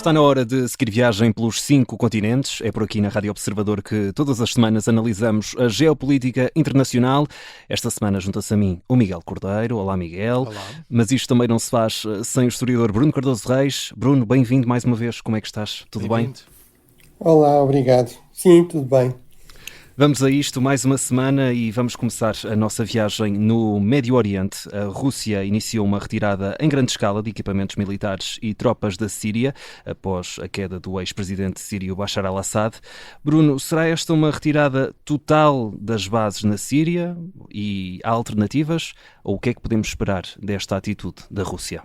está na hora de seguir viagem pelos 5 continentes. É por aqui na Rádio Observador que todas as semanas analisamos a geopolítica internacional. Esta semana junta-se a mim o Miguel Cordeiro. Olá, Miguel. Olá. Mas isto também não se faz sem o historiador Bruno Cardoso Reis. Bruno, bem-vindo mais uma vez. Como é que estás? Tudo bem? Olá, obrigado. Sim, tudo bem. Vamos a isto, mais uma semana, e vamos começar a nossa viagem no Médio Oriente. A Rússia iniciou uma retirada em grande escala de equipamentos militares e tropas da Síria, após a queda do ex-presidente sírio Bashar al-Assad. Bruno, será esta uma retirada total das bases na Síria e há alternativas? Ou o que é que podemos esperar desta atitude da Rússia?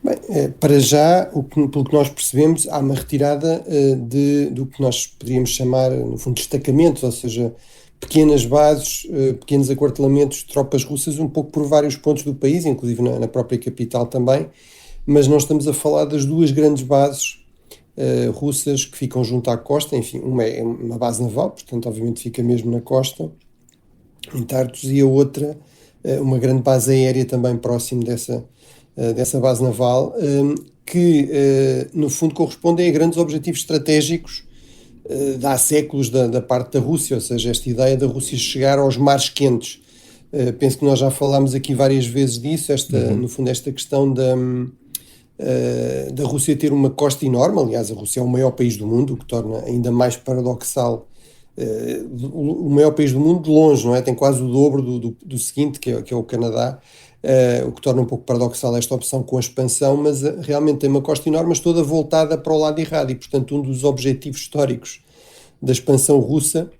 Bem, para já, pelo que nós percebemos, há uma retirada do que nós poderíamos chamar, no fundo, destacamentos, ou seja, pequenas bases, pequenos aquartelamentos de tropas russas, um pouco por vários pontos do país, inclusive na própria capital também, mas não estamos a falar das duas grandes bases russas que ficam junto à costa. Enfim, uma é uma base naval, portanto, obviamente fica mesmo na costa, em Tartus, e a outra, uma grande base aérea também próximo dessa base naval, que no fundo correspondem a grandes objetivos estratégicos de há séculos da parte da Rússia, ou seja, esta ideia da Rússia chegar aos mares quentes. Penso que nós já falámos aqui várias vezes disso, no fundo esta questão da Rússia ter uma costa enorme. Aliás, a Rússia é o maior país do mundo, o que torna ainda mais paradoxal o maior país do mundo de longe, não é? Tem quase o dobro do seguinte, que é o Canadá. O que torna um pouco paradoxal esta opção com a expansão, mas realmente tem uma costa enorme, mas toda voltada para o lado errado, e portanto um dos objetivos históricos da expansão russa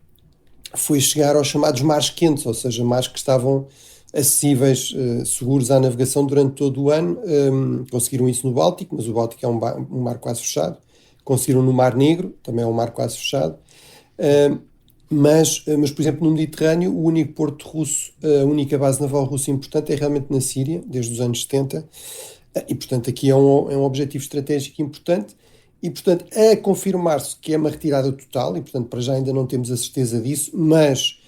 foi chegar aos chamados mares quentes, ou seja, mares que estavam acessíveis, seguros à navegação durante todo o ano. Conseguiram isso no Báltico, mas o Báltico é um mar quase fechado. Conseguiram no Mar Negro, também é um mar quase fechado. Mas, por exemplo, no Mediterrâneo, o único porto russo, a única base naval russa importante é realmente na Síria, desde os anos 70, e, portanto, aqui é um objetivo estratégico importante, e, portanto, a confirmar-se que é uma retirada total, e, portanto, para já ainda não temos a certeza disso, mas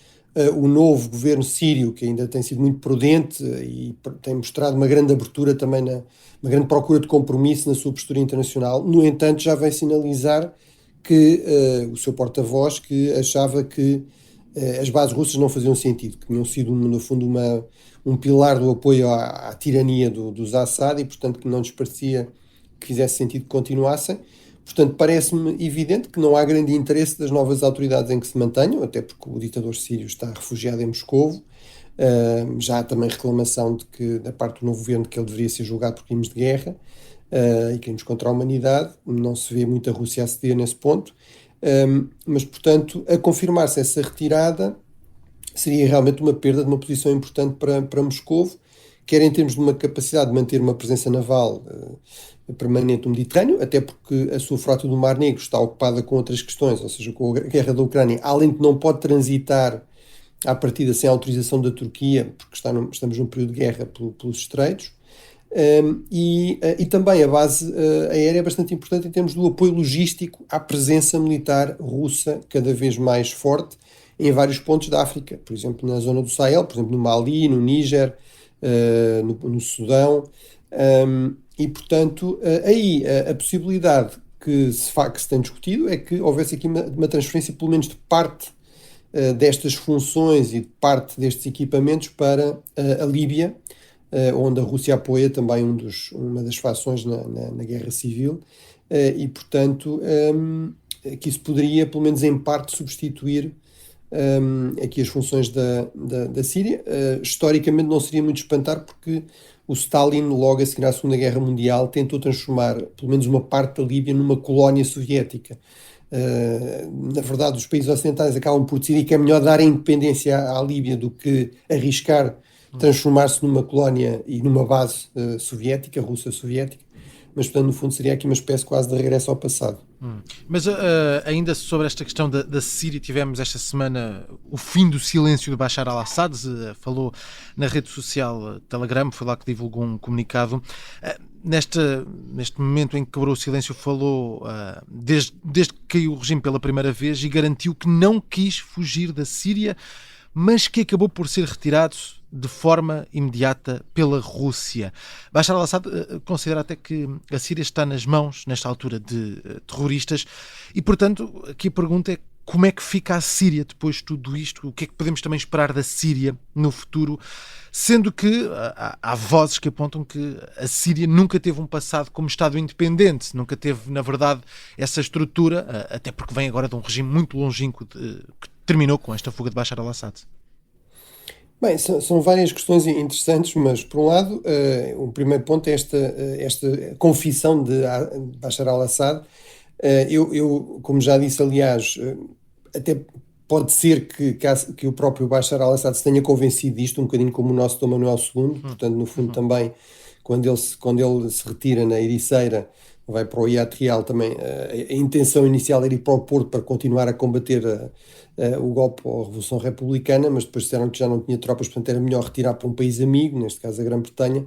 o novo governo sírio, que ainda tem sido muito prudente e tem mostrado uma grande abertura também, uma grande procura de compromisso na sua postura internacional, no entanto, já vem sinalizar que o seu porta-voz que achava que as bases russas não faziam sentido, que tinham sido, no fundo, um pilar do apoio à tirania dos Assad, e, portanto, que não lhes parecia que fizesse sentido que continuassem. Portanto, parece-me evidente que não há grande interesse das novas autoridades em que se mantenham, até porque o ditador sírio está refugiado em Moscovo. Já há também reclamação da parte do novo governo que ele deveria ser julgado por crimes de guerra e crimes contra a humanidade. Não se vê muito a Rússia a ceder nesse ponto, mas, portanto, a confirmar-se essa retirada seria realmente uma perda de uma posição importante para Moscovo, quer em termos de uma capacidade de manter uma presença naval permanente no Mediterrâneo, até porque a sua frota do Mar Negro está ocupada com outras questões, ou seja, com a guerra da Ucrânia, além de que não pode transitar à partida sem autorização da Turquia, porque estamos num período de guerra pelos estreitos. E também a base aérea é bastante importante em termos do apoio logístico à presença militar russa cada vez mais forte em vários pontos da África, por exemplo na zona do Sahel, por exemplo no Mali, no Níger, no Sudão, e portanto aí a possibilidade que se tem discutido é que houvesse aqui uma transferência pelo menos de parte destas funções e de parte destes equipamentos para a Líbia, onde a Rússia apoia também uma das fações na guerra civil, e, portanto, que isso poderia, pelo menos em parte, substituir aqui as funções da Síria. Historicamente não seria muito espantar, porque o Stalin, logo a seguir à Segunda Guerra Mundial, tentou transformar, pelo menos uma parte da Líbia, numa colónia soviética. Na verdade, os países ocidentais acabam por decidir que é melhor dar a independência à Líbia do que arriscar transformar-se numa colónia e numa base soviética, russa soviética, mas, portanto, no fundo seria aqui uma espécie quase de regresso ao passado. Mas ainda sobre esta questão da Síria, tivemos esta semana o fim do silêncio de Bashar al-Assad. Falou na rede social Telegram, foi lá que divulgou um comunicado. Neste momento em que quebrou o silêncio, falou desde que caiu o regime pela primeira vez, e garantiu que não quis fugir da Síria. mas que acabou por ser retirado de forma imediata pela Rússia. Bashar al-Assad considera até que a Síria está nas mãos, nesta altura, de terroristas e, portanto, aqui a pergunta é: como é que fica a Síria depois de tudo isto? O que é que podemos também esperar da Síria no futuro? Sendo que há vozes que apontam que a Síria nunca teve um passado como Estado independente, nunca teve, na verdade, essa estrutura, até porque vem agora de um regime muito longínquo que terminou com esta fuga de Bashar al-Assad. Bem, são várias questões interessantes, mas por um lado, o primeiro ponto é esta confissão de Bashar al-Assad. Como já disse, aliás, até pode ser que o próprio Bashar al-Assad se tenha convencido disto, um bocadinho como o nosso Dom Manuel II, portanto, no fundo também, quando ele se retira na Ericeira, vai para o Iat Real também, a intenção inicial era ir para o Porto para continuar a combater o golpe ou a Revolução Republicana, mas depois disseram que já não tinha tropas, portanto era melhor retirar para um país amigo, neste caso a Grã-Bretanha.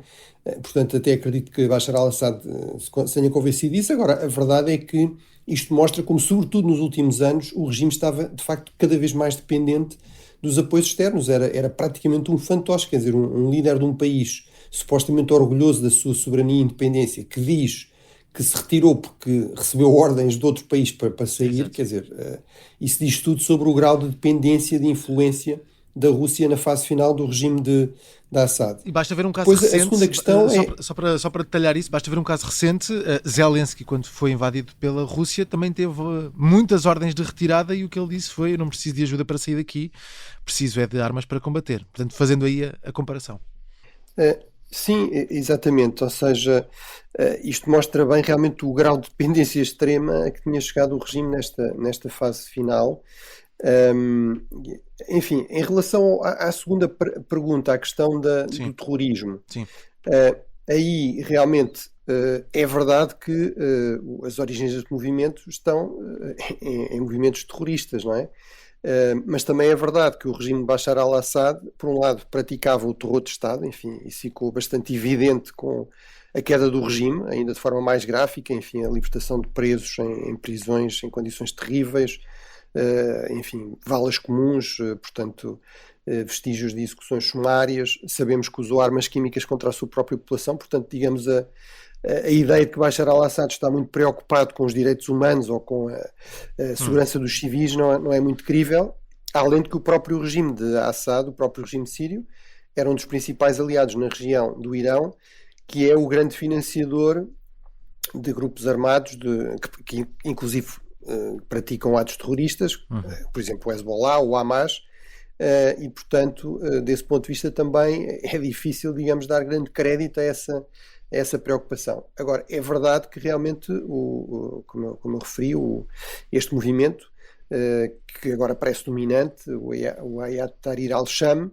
Portanto, até acredito que Bashar al-Assad se tenha convencido disso. Agora, a verdade é que isto mostra como, sobretudo nos últimos anos, o regime estava, de facto, cada vez mais dependente dos apoios externos. Era praticamente um fantoche, quer dizer, um líder de um país supostamente orgulhoso da sua soberania e independência, que diz que se retirou porque recebeu ordens de outro país para sair. Exato. Quer dizer, isso diz tudo sobre o grau de dependência, de influência da Rússia na fase final do regime de Assad. E basta ver um caso recente, a segunda questão só para detalhar isso, basta ver um caso recente. Zelensky, quando foi invadido pela Rússia, também teve muitas ordens de retirada e o que ele disse foi: eu não preciso de ajuda para sair daqui, preciso é de armas para combater. Portanto, fazendo aí a comparação. Sim, exatamente, ou seja, isto mostra bem realmente o grau de dependência extrema a que tinha chegado o regime nesta fase final. Enfim, em relação à segunda pergunta, à questão do terrorismo, aí realmente é verdade que as origens deste movimento estão em movimentos terroristas, não é? Mas também é verdade que o regime de Bashar al-Assad, por um lado, praticava o terror de Estado, enfim, isso ficou bastante evidente com a queda do regime, ainda de forma mais gráfica, enfim, a libertação de presos em prisões em condições terríveis, enfim, valas comuns, portanto, vestígios de execuções sumárias. Sabemos que usou armas químicas contra a sua própria população, portanto, digamos, a ideia de que Bashar al-Assad está muito preocupado com os direitos humanos ou com a segurança dos civis não é muito crível, além de que o próprio regime de Assad, o próprio regime sírio, era um dos principais aliados na região do Irão, que é o grande financiador de grupos armados que inclusive praticam atos terroristas, por exemplo o Hezbollah, o Hamas, e portanto desse ponto de vista também é difícil, digamos, dar grande crédito a essa preocupação. Agora, é verdade que realmente, como eu referi, este movimento, que agora parece dominante, o Hayat Tahrir al-Sham,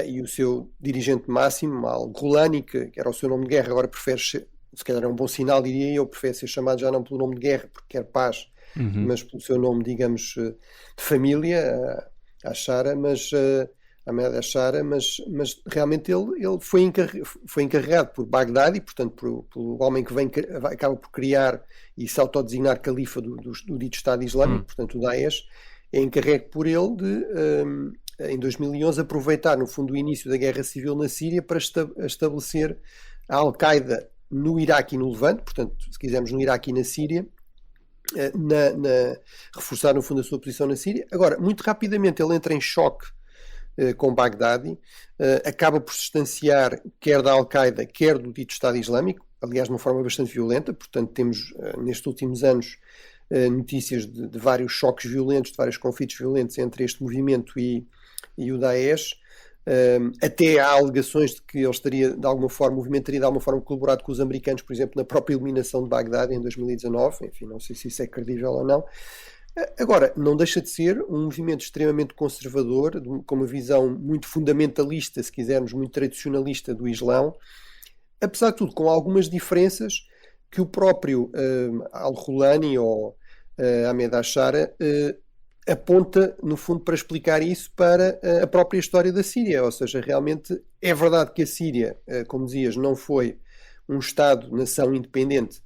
e o seu dirigente máximo, al-Golani, que era o seu nome de guerra, agora prefere, se calhar é um bom sinal, diria eu, prefere ser chamado já não pelo nome de guerra, porque quer paz, mas pelo seu nome, digamos, de família, Ashara, Ahmed Ashara, mas realmente ele foi encarregado por Bagdadi, portanto pelo homem que acaba por criar e se autodesignar califa do dito Estado Islâmico, portanto o Daesh, é encarregue por ele de, em 2011, aproveitar no fundo o início da guerra civil na Síria para estabelecer a Al-Qaeda no Iraque e no Levante, portanto, se quisermos, no Iraque e na Síria, reforçar no fundo a sua posição na Síria. Agora, muito rapidamente ele entra em choque com Bagdadi, acaba por se distanciar quer da Al-Qaeda, quer do dito Estado Islâmico, aliás de uma forma bastante violenta. Portanto temos nestes últimos anos notícias de vários choques violentos, de vários conflitos violentos entre este movimento e o Daesh. Até há alegações de que ele estaria de alguma forma, o movimento teria de alguma forma colaborado com os americanos, por exemplo, na própria eliminação de Bagdadi em 2019, enfim, não sei se isso é credível ou não. Agora, não deixa de ser um movimento extremamente conservador, com uma visão muito fundamentalista, se quisermos, muito tradicionalista do Islão, apesar de tudo, com algumas diferenças que o próprio Al-Hulani ou Ahmed Ashara aponta, no fundo, para explicar isso para a própria história da Síria. Ou seja, realmente é verdade que a Síria, como dizias, não foi um Estado-nação independente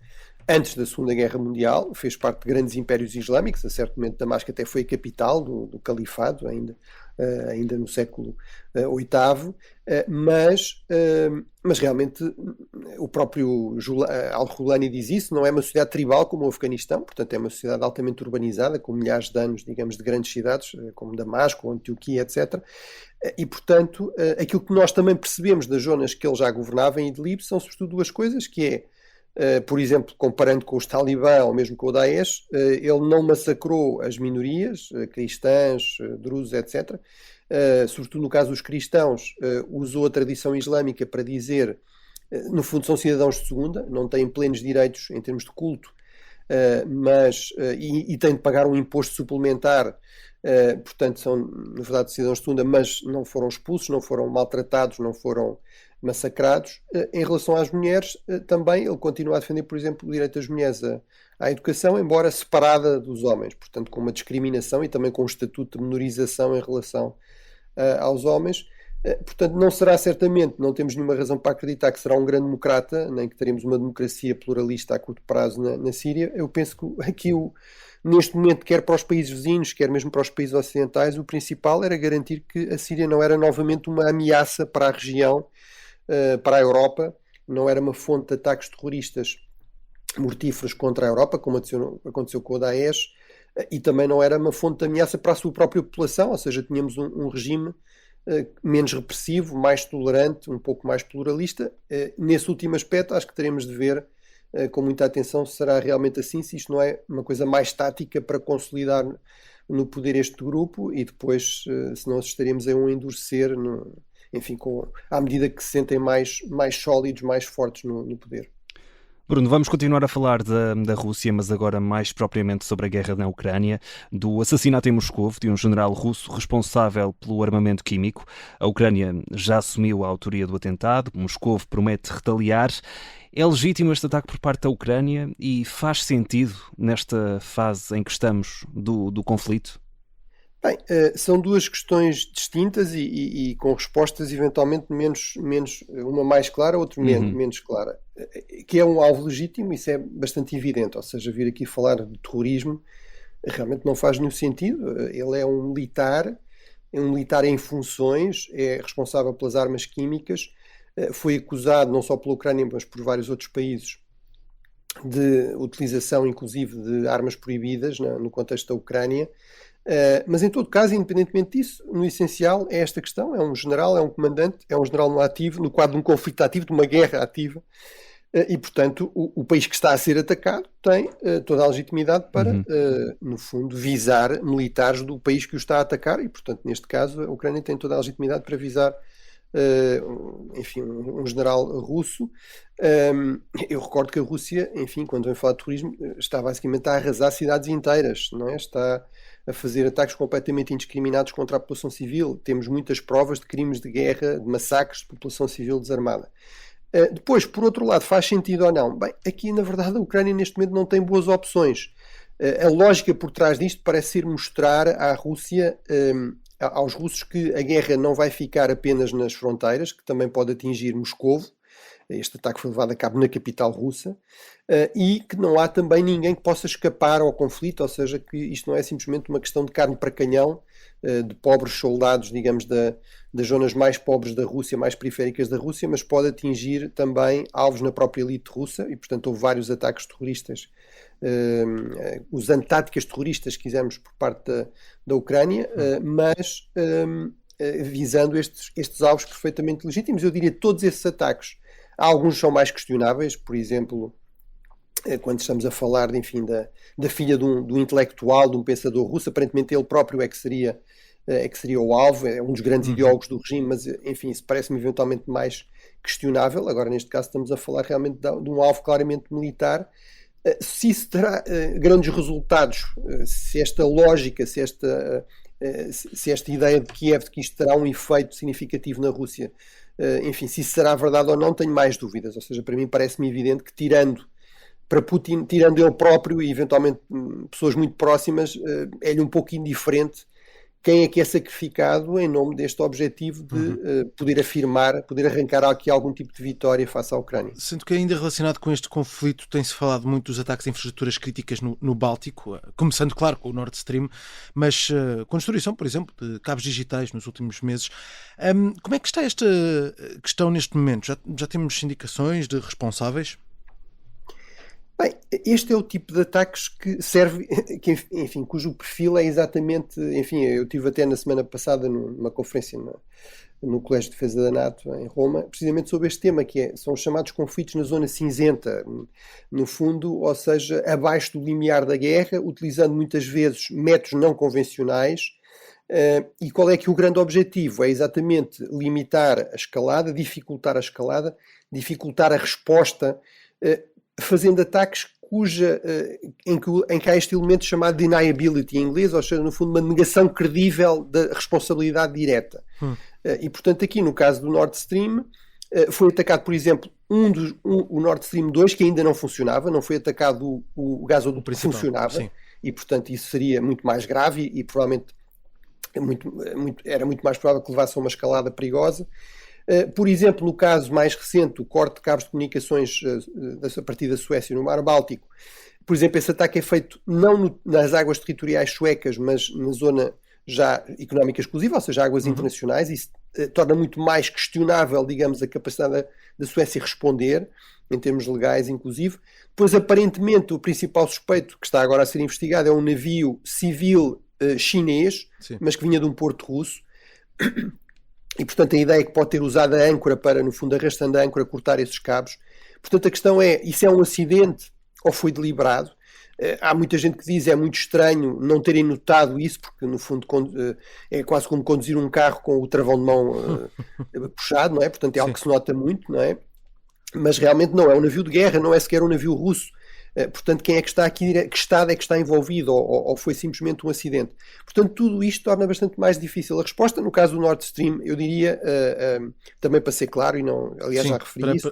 antes da Segunda Guerra Mundial, fez parte de grandes impérios islâmicos, a certo momento Damasco até foi a capital do califado, ainda no século VIII, mas realmente o próprio Al-Hulani diz isso, não é uma sociedade tribal como o Afeganistão, portanto é uma sociedade altamente urbanizada, com milhares de anos, digamos, de grandes cidades, como Damasco, Antioquia, etc. E, portanto, aquilo que nós também percebemos das zonas que ele já governava em Idlib são sobretudo duas coisas, que é, por exemplo, comparando com os Talibã ou mesmo com o Daesh, ele não massacrou as minorias, cristãs, drusos, etc. Sobretudo no caso dos cristãos, usou a tradição islâmica para dizer, no fundo são cidadãos de segunda, não têm plenos direitos em termos de culto, e têm de pagar um imposto suplementar, portanto são, na verdade, cidadãos de segunda, mas não foram expulsos, não foram maltratados, não foram massacrados. Em relação às mulheres, também ele continua a defender, por exemplo, o direito das mulheres à educação, embora separada dos homens, portanto com uma discriminação e também com um estatuto de menorização em relação aos homens. Portanto, não será certamente, não temos nenhuma razão para acreditar que será um grande democrata, nem que teremos uma democracia pluralista a curto prazo na Síria. Eu penso que aqui, neste momento, quer para os países vizinhos, quer mesmo para os países ocidentais, o principal era garantir que a Síria não era novamente uma ameaça para a região, para a Europa, não era uma fonte de ataques terroristas mortíferos contra a Europa, como aconteceu com o Daesh, e também não era uma fonte de ameaça para a sua própria população, ou seja, tínhamos um regime menos repressivo, mais tolerante, um pouco mais pluralista. Nesse último aspecto, acho que teremos de ver com muita atenção se será realmente assim, se isto não é uma coisa mais tática para consolidar no poder este grupo e depois se não assistaríamos a um endurecer, enfim, à medida que se sentem mais sólidos, mais fortes no poder. Bruno, vamos continuar a falar da Rússia, mas agora mais propriamente sobre a guerra na Ucrânia, do assassinato em Moscou de um general russo responsável pelo armamento químico. A Ucrânia já assumiu a autoria do atentado, Moscou promete retaliar. É legítimo este ataque por parte da Ucrânia e faz sentido nesta fase em que estamos do conflito? Bem, são duas questões distintas e com respostas eventualmente menos uma mais clara, outra menos clara. Que é um alvo legítimo, isso é bastante evidente, ou seja, vir aqui falar de terrorismo realmente não faz nenhum sentido. Ele é um militar em funções, é responsável pelas armas químicas, foi acusado não só pela Ucrânia, mas por vários outros países de utilização, inclusive, de armas proibidas no contexto da Ucrânia. Mas em todo caso, independentemente disso, no essencial é esta questão, é um general, é um comandante, é um general no ativo, no quadro de um conflito ativo, de uma guerra ativa, e portanto o país que está a ser atacado tem toda a legitimidade para, no fundo, visar militares do país que o está a atacar, e portanto neste caso a Ucrânia tem toda a legitimidade para visar enfim, um general russo. Eu recordo que a Rússia, enfim, quando vem falar de terrorismo, está basicamente a arrasar cidades inteiras, não é? Está a fazer ataques completamente indiscriminados contra a população civil. Temos muitas provas de crimes de guerra, de massacres de população civil desarmada. Depois, por outro lado, faz sentido ou não? Bem, aqui na verdade a Ucrânia neste momento não tem boas opções. A lógica por trás disto parece ser mostrar à Rússia, aos russos, que a guerra não vai ficar apenas nas fronteiras, que também pode atingir Moscovo. Este ataque foi levado a cabo na capital russa, e que não há também ninguém que possa escapar ao conflito, ou seja, que isto não é simplesmente uma questão de carne para canhão, de pobres soldados, digamos, das zonas mais pobres da Rússia, mais periféricas da Rússia, mas pode atingir também alvos na própria elite russa, e portanto houve vários ataques terroristas, usando táticas terroristas, quisermos, por parte da Ucrânia, mas visando estes alvos perfeitamente legítimos. Eu diria que todos esses ataques, alguns são mais questionáveis, por exemplo, quando estamos a falar enfim, da filha de um intelectual, de um pensador russo, aparentemente ele próprio é que seria o alvo, é um dos grandes ideólogos do regime, mas enfim, isso parece-me eventualmente mais questionável. Agora, neste caso, estamos a falar realmente de um alvo claramente militar. Se isso terá grandes resultados, se esta lógica, se esta ideia de Kiev, de que isto terá um efeito significativo na Rússia, enfim, se isso será verdade ou não, tenho mais dúvidas. Ou seja, para mim parece-me evidente que para Putin, tirando ele próprio e eventualmente pessoas muito próximas, é-lhe um pouco indiferente quem é que é sacrificado em nome deste objetivo de poder afirmar, poder arrancar aqui algum tipo de vitória face à Ucrânia. Sendo que ainda relacionado com este conflito tem-se falado muito dos ataques a infraestruturas críticas no Báltico, começando, claro, com o Nord Stream, mas com a destruição, por exemplo, de cabos digitais nos últimos meses. Como é que está esta questão neste momento? Já temos indicações de responsáveis? Bem, este é o tipo de ataques que serve, enfim, cujo perfil é exatamente, enfim, eu estive até na semana passada numa conferência no Colégio de Defesa da NATO, em Roma, precisamente sobre este tema, são os chamados conflitos na zona cinzenta, no fundo, ou seja, abaixo do limiar da guerra, utilizando muitas vezes métodos não convencionais. E qual é que o grande objetivo? É exatamente limitar a escalada, dificultar a resposta, fazendo ataques em que há este elemento chamado deniability em inglês, ou seja, no fundo, uma negação credível da responsabilidade direta. E, portanto, aqui no caso do Nord Stream, foi atacado, por exemplo, o Nord Stream 2, que ainda não funcionava, não foi atacado o gasoduto que funcionava, sim. E, portanto, isso seria muito mais grave e provavelmente era muito mais provável que levasse a uma escalada perigosa. Por exemplo, no caso mais recente, o corte de cabos de comunicações a partir da Suécia no Mar Báltico, por exemplo, esse ataque é feito não nas águas territoriais suecas, mas na zona já económica exclusiva, ou seja, águas internacionais. Isso torna muito mais questionável, digamos, a capacidade da Suécia responder, em termos legais, inclusive. Depois, aparentemente, o principal suspeito que está agora a ser investigado é um navio civil chinês, sim, mas que vinha de um porto russo. E, portanto, a ideia é que pode ter usado a âncora para, no fundo, arrastando a âncora, cortar esses cabos. Portanto, a questão é, isso é um acidente ou foi deliberado? Há muita gente que diz é muito estranho não terem notado isso, porque, no fundo, é quase como conduzir um carro com o travão de mão puxado, não é? Portanto, é algo que se nota muito, não é? Mas realmente não, é um navio de guerra, não é sequer um navio russo. Portanto, quem é que está aqui, que Estado é que está envolvido, ou foi simplesmente um acidente? Portanto, tudo isto torna bastante mais difícil a resposta. No caso do Nord Stream, eu diria, também para ser claro, e não, aliás, sim, já referi isso,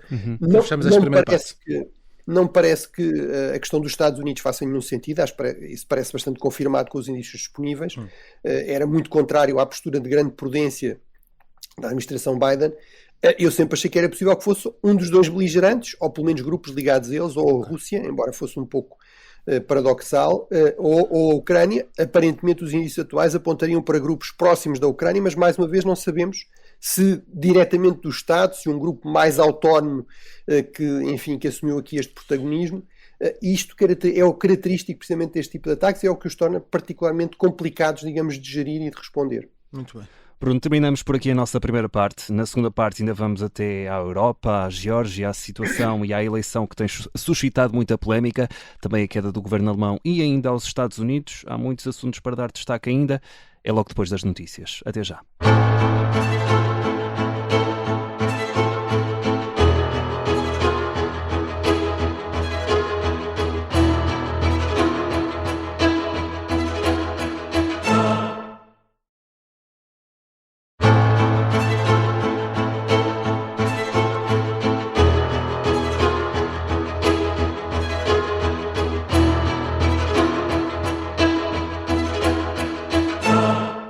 não parece que a questão dos Estados Unidos faça nenhum sentido. Isso parece bastante confirmado com os indícios disponíveis. Era muito contrário à postura de grande prudência da administração Biden. Eu sempre achei que era possível que fosse um dos dois beligerantes, ou pelo menos grupos ligados a eles, ou a Rússia, embora fosse um pouco paradoxal, ou a Ucrânia. Aparentemente os indícios atuais apontariam para grupos próximos da Ucrânia, mas mais uma vez não sabemos se diretamente do Estado, se um grupo mais autónomo que assumiu aqui este protagonismo. Isto é o característico precisamente deste tipo de ataques e é o que os torna particularmente complicados, digamos, de gerir e de responder. Muito bem. Bruno, terminamos por aqui a nossa primeira parte. Na segunda parte ainda vamos até à Europa, à Geórgia, à situação e à eleição que tem suscitado muita polémica, também a queda do governo alemão e ainda aos Estados Unidos. Há muitos assuntos para dar destaque ainda. É logo depois das notícias. Até já.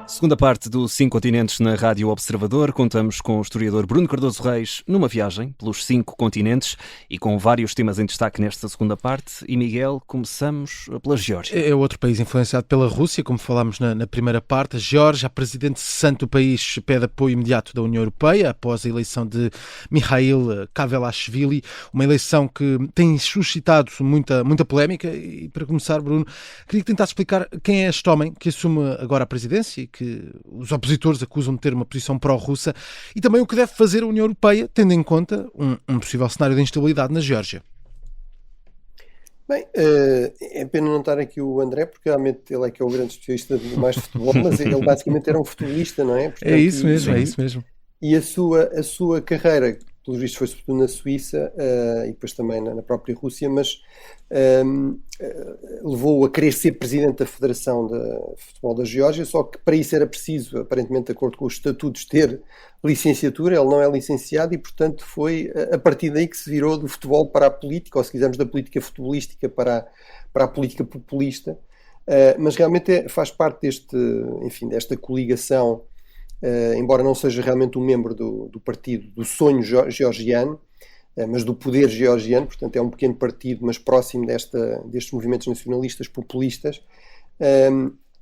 Segunda parte do 5 Continentes na Rádio Observador. Contamos com o historiador Bruno Cardoso Reis numa viagem pelos 5 continentes e com vários temas em destaque nesta segunda parte. E Miguel, começamos pela Geórgia. É outro país influenciado pela Rússia, como falámos na primeira parte. A Geórgia, a presidente cessante do país, pede apoio imediato da União Europeia após a eleição de Mikhail Kavelashvili, uma eleição que tem suscitado muita polémica. E para começar, Bruno, queria que tentasse explicar quem é este homem que assume agora a presidência e que os opositores acusam de ter uma posição pró-russa, e também o que deve fazer a União Europeia, tendo em conta um possível cenário de instabilidade na Geórgia. Bem, é pena não estar aqui o André, porque realmente ele é que é o grande especialista mais de futebol, mas ele basicamente era um futebolista, não é? Portanto, é isso mesmo. E a sua carreira, pelos vistos, foi sobretudo na Suíça e depois também na própria Rússia, mas levou-o a querer ser presidente da Federação de Futebol da Geórgia, só que para isso era preciso, aparentemente de acordo com os estatutos, ter licenciatura. Ele não é licenciado e, portanto, foi a partir daí que se virou do futebol para a política, ou se quisermos da política futebolística para a política populista. Mas realmente faz parte desta coligação, embora não seja realmente um membro do partido do sonho georgiano, mas do poder georgiano, portanto é um pequeno partido, mas próximo destes movimentos nacionalistas populistas,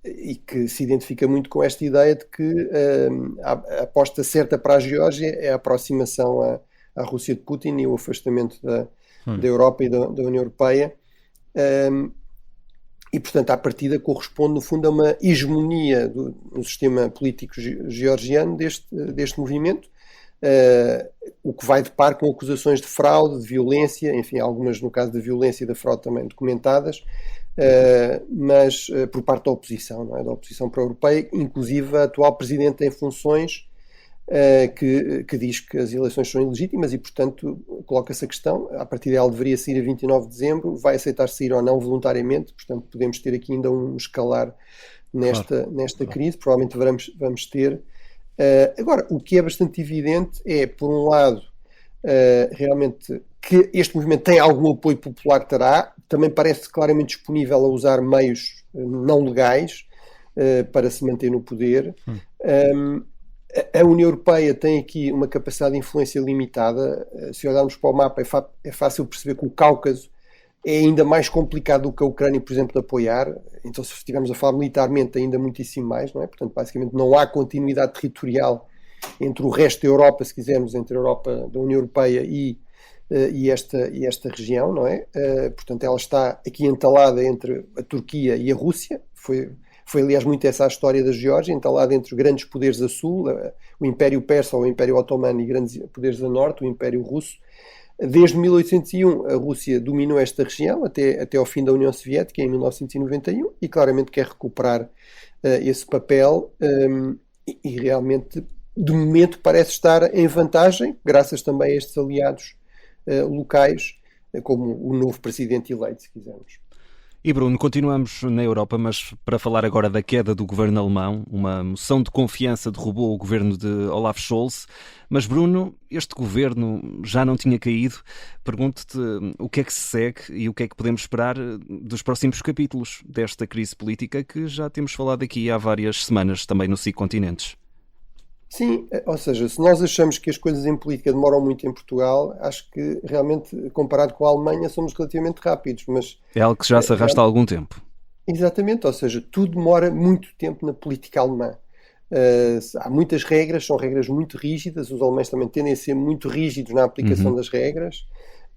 e que se identifica muito com esta ideia de que a aposta certa para a Geórgia é a aproximação à Rússia de Putin e o afastamento da Europa e da União Europeia. E, portanto, à partida corresponde, no fundo, a uma hegemonia no sistema político georgiano deste movimento, o que vai de par com acusações de fraude, de violência, enfim, algumas, no caso da violência e da fraude também documentadas, mas por parte da oposição, não é? Da oposição pró-europeia, inclusive a atual presidente em funções, que diz que as eleições são ilegítimas e, portanto, coloca-se a questão, a partir dela deveria sair a 29 de dezembro, vai aceitar sair ou não voluntariamente, portanto podemos ter aqui ainda um escalar nesta crise, provavelmente vamos ter. Agora, o que é bastante evidente é, por um lado, realmente que este movimento tem algum apoio popular, também parece claramente disponível a usar meios não legais para se manter no poder. A União Europeia tem aqui uma capacidade de influência limitada. Se olharmos para o mapa, é fácil perceber que o Cáucaso é ainda mais complicado do que a Ucrânia, por exemplo, de apoiar. Então, se estivermos a falar militarmente, ainda muitíssimo mais, não é? Portanto, basicamente, não há continuidade territorial entre o resto da Europa, se quisermos, entre a Europa da União Europeia e esta região, não é? Portanto, ela está aqui entalada entre a Turquia e a Rússia. Foi, aliás, muito essa a história da Geórgia, entalada entre grandes poderes a sul, o Império Persa ou o Império Otomano, e grandes poderes a norte, o Império Russo. Desde 1801, a Rússia dominou esta região até ao fim da União Soviética, em 1991, e claramente quer recuperar esse papel, e realmente, de momento, parece estar em vantagem, graças também a estes aliados locais, como o novo presidente eleito, se quisermos. E Bruno, continuamos na Europa, mas para falar agora da queda do governo alemão, uma moção de confiança derrubou o governo de Olaf Scholz. Mas Bruno, este governo já não tinha caído. Pergunto-te o que é que se segue e o que é que podemos esperar dos próximos capítulos desta crise política que já temos falado aqui há várias semanas, também no SIC Continentes. Sim, ou seja, se nós achamos que as coisas em política demoram muito em Portugal, acho que realmente, comparado com a Alemanha, somos relativamente rápidos, mas... É algo que já se arrasta há algum tempo. Exatamente, ou seja, tudo demora muito tempo na política alemã. Há muitas regras, são regras muito rígidas, os alemães também tendem a ser muito rígidos na aplicação das regras.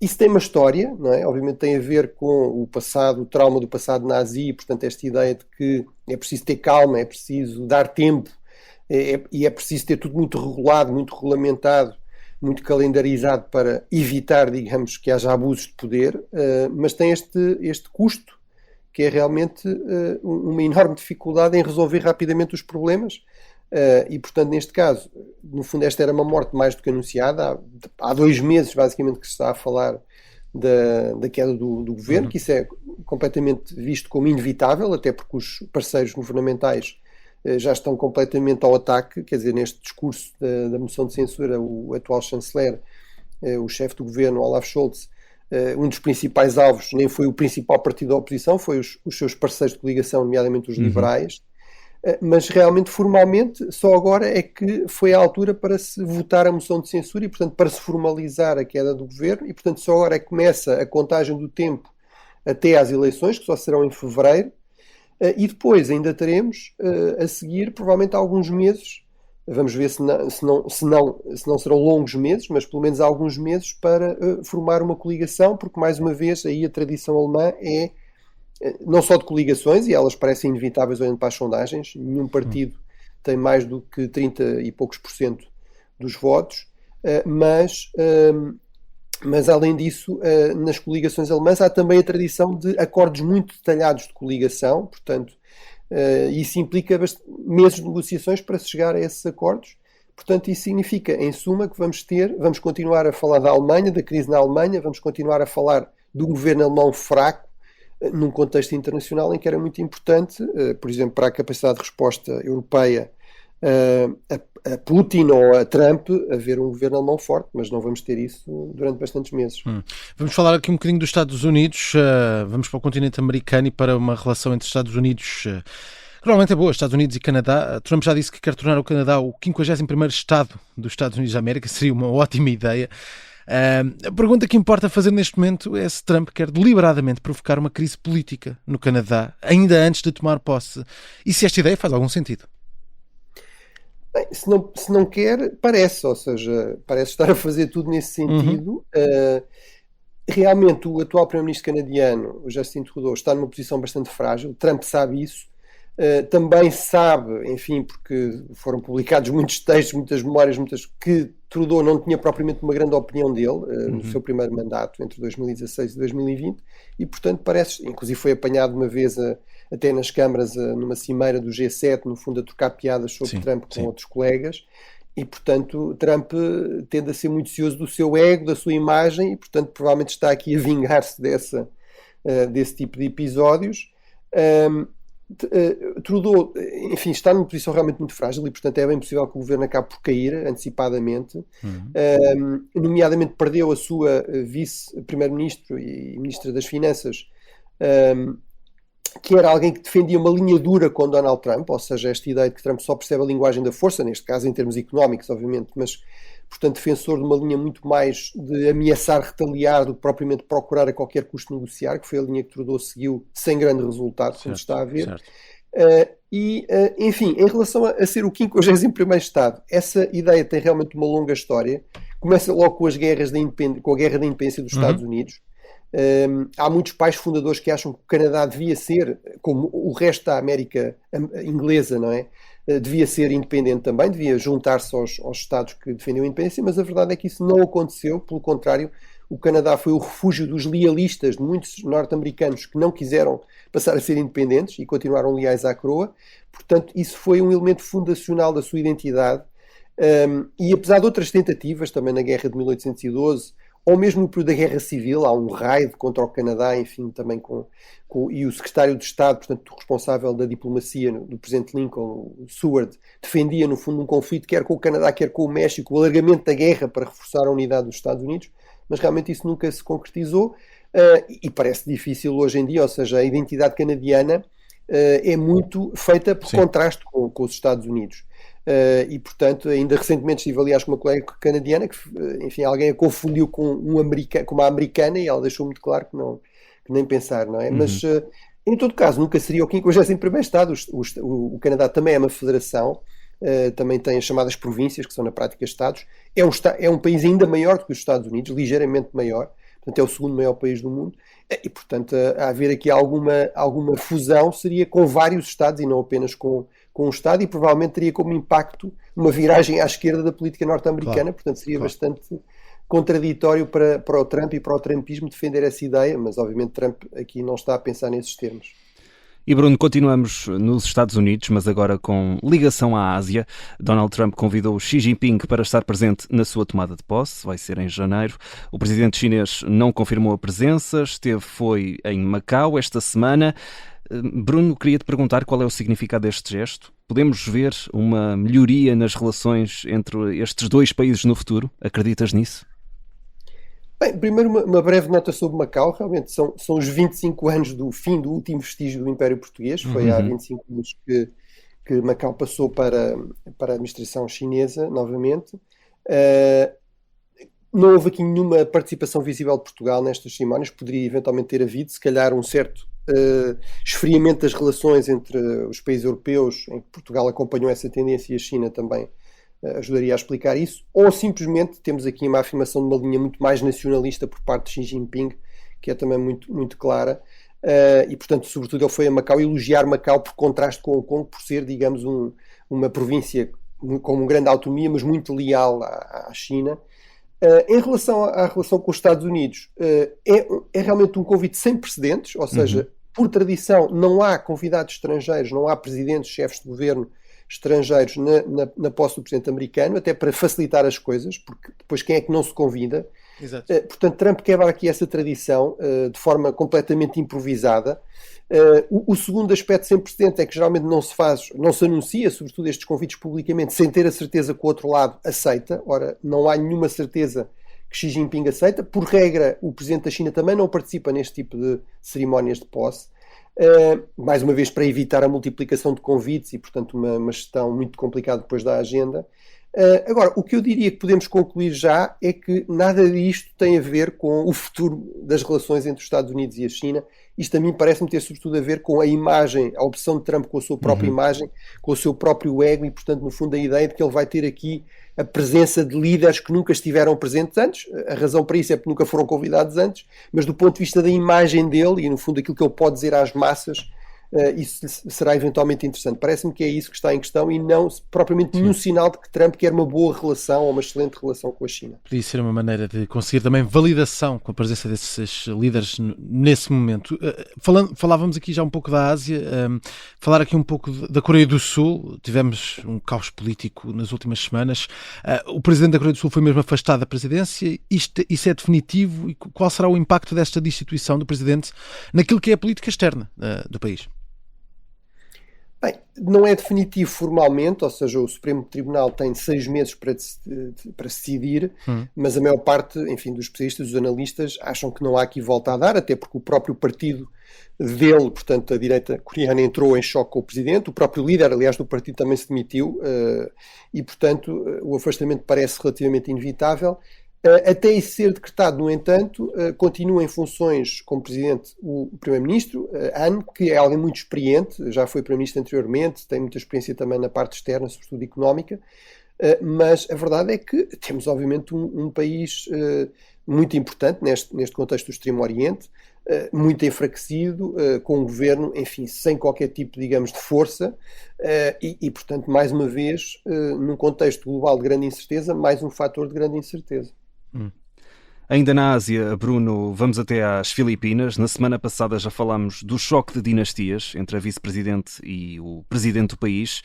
Isso tem uma história, não é? Obviamente tem a ver com o passado, o trauma do passado nazi, portanto esta ideia de que é preciso ter calma, é preciso dar tempo, e é preciso ter tudo muito regulado, muito regulamentado, muito calendarizado para evitar, digamos, que haja abusos de poder, mas tem este custo, que é realmente uma enorme dificuldade em resolver rapidamente os problemas, e portanto neste caso, no fundo esta era uma morte mais do que anunciada, há 2 meses basicamente que se está a falar da queda do governo, que isso é completamente visto como inevitável, até porque os parceiros governamentais já estão completamente ao ataque, quer dizer, neste discurso da moção de censura, o atual chanceler, o chefe do governo, Olaf Scholz, um dos principais alvos nem foi o principal partido da oposição, foi os seus parceiros de coligação, nomeadamente os liberais, mas realmente, formalmente, só agora é que foi a altura para se votar a moção de censura e, portanto, para se formalizar a queda do governo, e, portanto, só agora é que começa a contagem do tempo até às eleições, que só serão em fevereiro. E depois ainda teremos a seguir provavelmente alguns meses, vamos ver se não serão longos meses, mas pelo menos alguns meses para formar uma coligação, porque mais uma vez aí a tradição alemã é não só de coligações, e elas parecem inevitáveis olhando para as sondagens, nenhum partido tem mais do que 30 e poucos % dos votos, mas além disso, nas coligações alemãs há também a tradição de acordos muito detalhados de coligação, portanto, isso implica meses de negociações para se chegar a esses acordos. Portanto, isso significa, em suma, que vamos continuar a falar da Alemanha, da crise na Alemanha, vamos continuar a falar do governo alemão fraco, num contexto internacional em que era muito importante, por exemplo, para a capacidade de resposta europeia, a Putin ou a Trump a ver um governo alemão forte, mas não vamos ter isso durante bastantes meses. Vamos falar aqui um bocadinho dos Estados Unidos, vamos para o continente americano e para uma relação entre Estados Unidos que normalmente é boa, Estados Unidos e Canadá. Trump já disse que quer tornar o Canadá o 51º Estado dos Estados Unidos da América, seria uma ótima ideia. A pergunta que importa fazer neste momento é se Trump quer deliberadamente provocar uma crise política no Canadá, ainda antes de tomar posse, e se esta ideia faz algum sentido. Bem, se não quer, parece, ou seja, parece estar a fazer tudo nesse sentido. Realmente o atual primeiro-ministro canadiano, o Justin Trudeau, está numa posição bastante frágil. Trump sabe isso. Também sabe, enfim, porque foram publicados muitos textos, muitas memórias, que Trudeau não tinha propriamente uma grande opinião dele no seu primeiro mandato, entre 2016 e 2020, e portanto parece, inclusive foi apanhado uma vez até nas câmaras numa cimeira do G7, no fundo a trocar piadas sobre Trump com outros colegas, e portanto Trump tende a ser muito cioso do seu ego, da sua imagem, e portanto provavelmente está aqui a vingar-se desse tipo de episódios. Trudeau, enfim, está numa posição realmente muito frágil e portanto é bem possível que o governo acabe por cair antecipadamente. Nomeadamente perdeu a sua vice-primeiro-ministro e ministra das Finanças, que era alguém que defendia uma linha dura com Donald Trump, ou seja, esta ideia de que Trump só percebe a linguagem da força, neste caso em termos económicos, obviamente, mas portanto defensor de uma linha muito mais de ameaçar retaliar do que propriamente procurar a qualquer custo negociar, que foi a linha que Trudeau seguiu sem grande resultado, como está a ver. Enfim, em relação a ser o 51º Estado, essa ideia tem realmente uma longa história. Começa logo com a guerra da independência dos Estados Unidos. Há muitos pais fundadores que acham que o Canadá devia ser, como o resto da América inglesa, não é? Devia ser independente também, devia juntar-se aos Estados que defendiam a independência, mas a verdade é que isso não aconteceu. Pelo contrário, o Canadá foi o refúgio dos lealistas, de muitos norte-americanos que não quiseram passar a ser independentes e continuaram leais à coroa. Portanto, isso foi um elemento fundacional da sua identidade. E apesar de outras tentativas, também na Guerra de 1812, ou mesmo no período da Guerra Civil, há um raid contra o Canadá, enfim, também e o secretário de Estado, portanto, o responsável da diplomacia do presidente Lincoln, o Seward, defendia, no fundo, um conflito quer com o Canadá, quer com o México, o alargamento da guerra para reforçar a unidade dos Estados Unidos, mas realmente isso nunca se concretizou e parece difícil hoje em dia, ou seja, a identidade canadiana é muito feita por contraste com os Estados Unidos. E portanto, ainda recentemente estive aliás com uma colega canadiana que, enfim, alguém a confundiu com uma americana e ela deixou muito claro que nem pensar, não é? Mas em todo caso, nunca seria o 51º Estado. O Canadá também é uma federação, também tem as chamadas províncias, que são na prática Estados. É um país ainda maior do que os Estados Unidos, ligeiramente maior, portanto é o segundo maior país do mundo, e portanto a haver aqui alguma fusão seria com vários Estados e não apenas com um Estado, e provavelmente teria como impacto uma viragem à esquerda da política norte-americana, portanto seria bastante contraditório para o Trump e para o trumpismo defender essa ideia, mas obviamente Trump aqui não está a pensar nesses termos. E Bruno, continuamos nos Estados Unidos, mas agora com ligação à Ásia. Donald Trump convidou Xi Jinping para estar presente na sua tomada de posse, vai ser em janeiro. O presidente chinês não confirmou a presença, foi em Macau esta semana. Bruno, queria te perguntar qual é o significado deste gesto. Podemos ver uma melhoria nas relações entre estes dois países no futuro? Acreditas nisso? Bem, primeiro uma breve nota sobre Macau. Realmente são os 25 anos do fim do último vestígio do Império Português. Foi há 25 anos que Macau passou para a administração chinesa novamente. Não houve aqui nenhuma participação visível de Portugal nestas cerimónias. Poderia eventualmente ter havido, se calhar, um certo esfriamento das relações entre os países europeus, em que Portugal acompanhou essa tendência e a China também ajudaria a explicar isso, ou simplesmente temos aqui uma afirmação de uma linha muito mais nacionalista por parte de Xi Jinping, que é também muito, muito clara, e portanto, sobretudo, ele foi a Macau elogiar Macau por contraste com Hong Kong, por ser, digamos, uma província com uma grande autonomia, mas muito leal à China. Em relação à relação com os Estados Unidos, é realmente um convite sem precedentes, ou seja, por tradição não há convidados estrangeiros, não há presidentes, chefes de governo estrangeiros na posse do presidente americano, até para facilitar as coisas, porque depois quem é que não se convida? Exato. Portanto, Trump quebra aqui essa tradição de forma completamente improvisada, O segundo aspecto sem precedente é que geralmente não se anuncia, sobretudo estes convites publicamente, sem ter a certeza que o outro lado aceita. Ora, não há nenhuma certeza que Xi Jinping aceita. Por regra, o presidente da China também não participa neste tipo de cerimónias de posse. Mais uma vez para evitar a multiplicação de convites e, portanto, uma gestão muito complicada depois da agenda. Agora, o que eu diria que podemos concluir já é que nada disto tem a ver com o futuro das relações entre os Estados Unidos e a China. Isto a mim parece-me ter sobretudo a ver com a imagem, a obsessão de Trump com a sua própria imagem, com o seu próprio ego e, portanto, no fundo, a ideia de que ele vai ter aqui a presença de líderes que nunca estiveram presentes antes. A razão para isso é porque nunca foram convidados antes, mas do ponto de vista da imagem dele e, no fundo, aquilo que ele pode dizer às massas, isso será eventualmente interessante. Parece-me que é isso que está em questão e não propriamente nenhum sinal de que Trump quer uma boa relação ou uma excelente relação com a China. Podia ser uma maneira de conseguir também validação com a presença desses líderes nesse momento. Falávamos aqui já um pouco da Ásia, falar aqui um pouco da Coreia do Sul. Tivemos um caos político nas últimas semanas. O presidente da Coreia do Sul foi mesmo afastado da presidência. Isso é definitivo? E qual será o impacto desta destituição do presidente naquilo que é a política externa do país? Bem, não é definitivo formalmente, ou seja, o Supremo Tribunal tem 6 meses para decidir, mas a maior parte, enfim, dos especialistas, dos analistas, acham que não há aqui volta a dar, até porque o próprio partido dele, portanto, a direita coreana, entrou em choque com o presidente, o próprio líder, aliás, do partido também se demitiu, e, portanto, o afastamento parece relativamente inevitável. Até isso ser decretado, no entanto, continua em funções como presidente o primeiro-ministro, Han, que é alguém muito experiente, já foi primeiro-ministro anteriormente, tem muita experiência também na parte externa, sobretudo económica, mas a verdade é que temos, obviamente, um país muito importante neste contexto do Extremo Oriente, muito enfraquecido, com um governo, enfim, sem qualquer tipo, digamos, de força, e, portanto, mais uma vez, num contexto global de grande incerteza, mais um fator de grande incerteza. Ainda na Ásia, Bruno, vamos até às Filipinas. Na semana passada já falámos do choque de dinastias entre a vice-presidente e o presidente do país.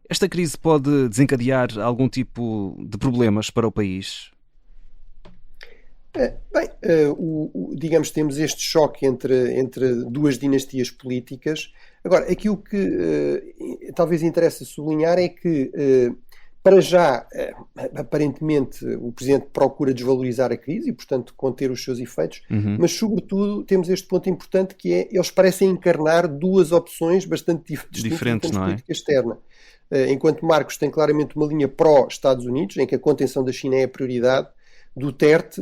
Esta crise pode desencadear algum tipo de problemas para o país? Bem, digamos, temos este choque entre duas dinastias políticas. Agora, aqui o que talvez interessa sublinhar é que para já, aparentemente, o Presidente procura desvalorizar a crise e, portanto, conter os seus efeitos, mas, sobretudo, temos este ponto importante que é, eles parecem encarnar duas opções bastante diferentes na política externa. Enquanto Marcos tem claramente uma linha pró-Estados Unidos, em que a contenção da China é a prioridade, Duterte,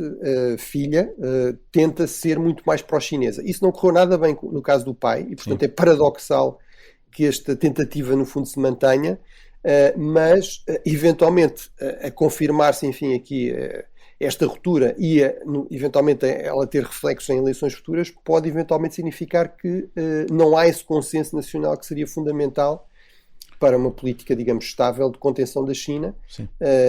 filha, tenta ser muito mais pró-chinesa. Isso não correu nada bem no caso do pai e, portanto, é paradoxal que esta tentativa, no fundo, se mantenha. Mas, eventualmente, a confirmar-se, enfim, aqui esta ruptura e, eventualmente, ela ter reflexos em eleições futuras, pode, eventualmente, significar que não há esse consenso nacional que seria fundamental para uma política, digamos, estável de contenção da China,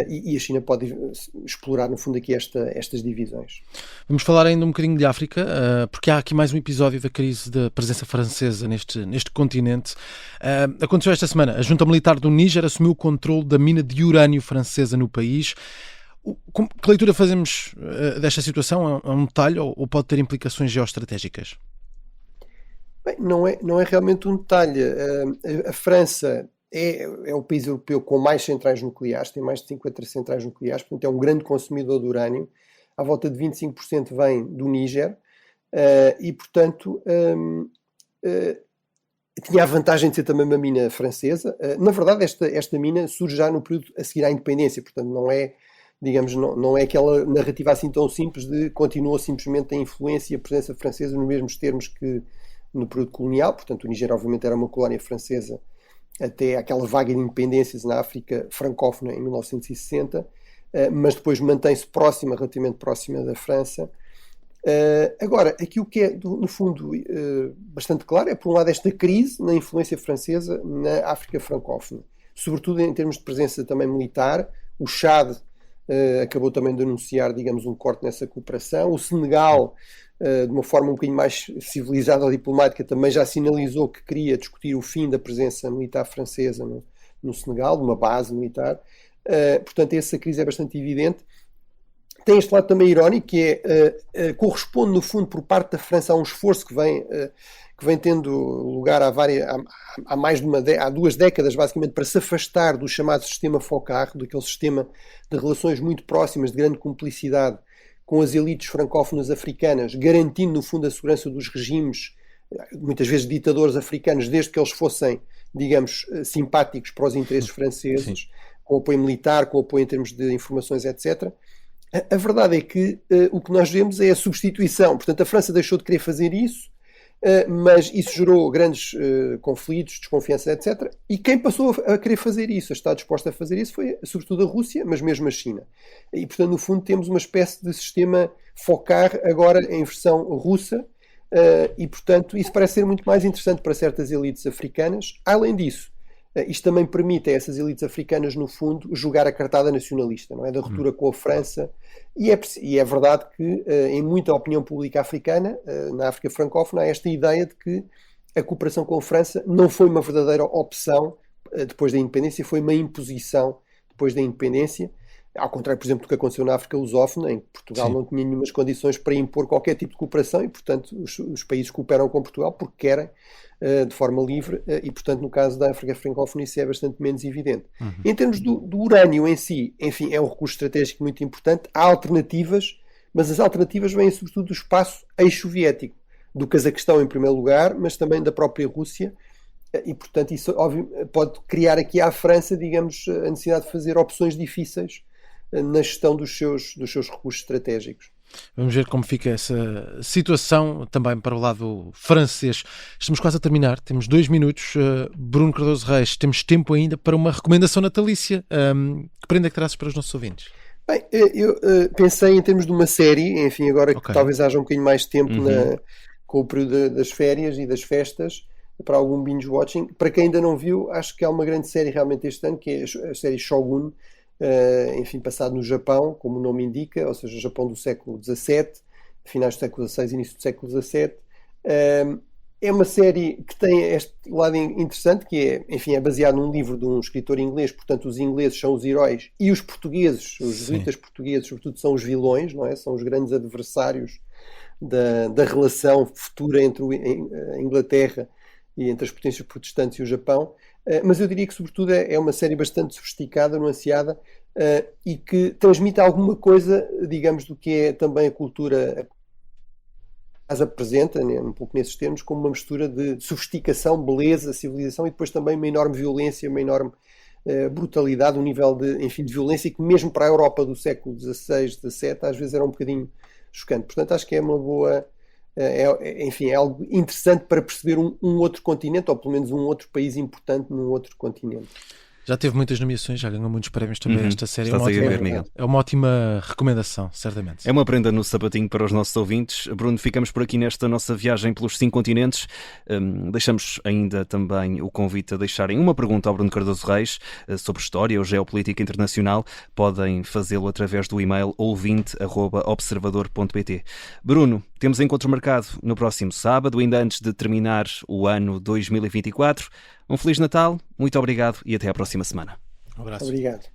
e a China pode explorar, no fundo, aqui estas divisões. Vamos falar ainda um bocadinho de África, porque há aqui mais um episódio da crise da presença francesa neste continente. Aconteceu esta semana. A junta militar do Níger assumiu o controle da mina de urânio francesa no país. Que leitura fazemos desta situação? É um detalhe ou pode ter implicações geoestratégicas? Bem, não é realmente um detalhe. A França é o país europeu com mais centrais nucleares, tem mais de 50 centrais nucleares, portanto é um grande consumidor de urânio. À volta de 25% vem do Níger e, portanto, tinha a vantagem de ser também uma mina francesa. Na verdade, esta mina surge já no período a seguir à independência, portanto não é, digamos, não é aquela narrativa assim tão simples de continua simplesmente a influência e a presença francesa nos mesmos termos que no período colonial. Portanto, o Níger obviamente era uma colónia francesa até aquela vaga de independências na África francófona em 1960, mas depois mantém-se relativamente próxima da França. Agora, aqui o que é, no fundo, bastante claro é, por um lado, esta crise na influência francesa na África francófona, sobretudo em termos de presença também militar. O Chad acabou também de anunciar, digamos, um corte nessa cooperação. O Senegal, de uma forma um bocadinho mais civilizada ou diplomática, também já sinalizou que queria discutir o fim da presença militar francesa no Senegal, de uma base militar. Portanto, essa crise é bastante evidente. tem este lado também irónico, que corresponde, no fundo, por parte da França a um esforço que vem tendo lugar há mais de há 2 décadas, basicamente, para se afastar do chamado sistema FOCAR, daquele sistema de relações muito próximas, de grande cumplicidade com as elites francófonas africanas, garantindo, no fundo, a segurança dos regimes, muitas vezes ditadores africanos, desde que eles fossem, digamos, simpáticos para os interesses franceses, com apoio militar, com apoio em termos de informações, etc. A verdade é que o que nós vemos é a substituição. Portanto, a França deixou de querer fazer isso, mas isso gerou grandes conflitos, desconfiança, etc. E quem passou a querer fazer isso, a estar disposto a fazer isso, foi sobretudo a Rússia, mas mesmo a China. E, portanto, no fundo, temos uma espécie de sistema FOCAR agora em versão russa, e, portanto, isso parece ser muito mais interessante para certas elites africanas. Além disso, isto também permite a essas elites africanas, no fundo, jogar a cartada nacionalista, não é? Da ruptura com a França. E é verdade que, em muita opinião pública africana, na África francófona, há esta ideia de que a cooperação com a França não foi uma verdadeira opção depois da independência, foi uma imposição depois da independência. Ao contrário, por exemplo, do que aconteceu na África lusófona, em que Portugal não tinha nenhumas condições para impor qualquer tipo de cooperação e, portanto, os países cooperam com Portugal porque querem, de forma livre, e, portanto, no caso da África francófona isso é bastante menos evidente. Em termos do urânio em si, enfim, é um recurso estratégico muito importante. Há alternativas, mas as alternativas vêm sobretudo do espaço ex-soviético, do Cazaquistão em primeiro lugar, mas também da própria Rússia, e, portanto, isso óbvio, pode criar aqui à França, digamos, a necessidade de fazer opções difíceis na gestão dos seus recursos estratégicos. Vamos ver como fica essa situação também para o lado francês. Estamos quase a terminar, temos 2 minutos. Bruno Cardoso Reis, temos tempo ainda para uma recomendação natalícia. Que prenda é que trazes para os nossos ouvintes? Bem, eu pensei em termos de uma série, enfim, agora que talvez haja um bocadinho mais de tempo com o período das férias e das festas, para algum binge-watching. Para quem ainda não viu, acho que há uma grande série realmente este ano, que é a série Shogun, enfim, passado no Japão, como o nome indica, ou seja, Japão do século XVII, finais do século XVI, início do século XVII. É uma série que tem este lado interessante, que é, enfim, é baseado num livro de um escritor inglês, portanto os ingleses são os heróis e os portugueses, os jesuítas portugueses, sobretudo, são os vilões, não é? São os grandes adversários da relação futura entre a Inglaterra e entre as potências protestantes e o Japão. Mas eu diria que, sobretudo, é uma série bastante sofisticada, nuanceada, e que transmite alguma coisa, digamos, do que é também a cultura, as apresenta, né, um pouco nesses termos, como uma mistura de sofisticação, beleza, civilização e depois também uma enorme violência, uma enorme brutalidade, um nível de violência que mesmo para a Europa do século XVI, XVII, às vezes era um bocadinho chocante. Portanto, acho que é uma boa... enfim, é algo interessante para perceber um outro continente, ou pelo menos um outro país importante num outro continente. Já teve muitas nomeações, já ganhou muitos prémios também esta série. É uma ótima recomendação, certamente. É uma prenda no sapatinho para os nossos ouvintes. Bruno, ficamos por aqui nesta nossa viagem pelos 5 continentes. Deixamos ainda também o convite a deixarem uma pergunta ao Bruno Cardoso Reis sobre história ou geopolítica internacional. Podem fazê-lo através do e-mail ouvinte@observador.pt. Bruno, temos encontro marcado no próximo sábado, ainda antes de terminar o ano 2024. Um Feliz Natal, muito obrigado e até à próxima semana. Um abraço. Obrigado.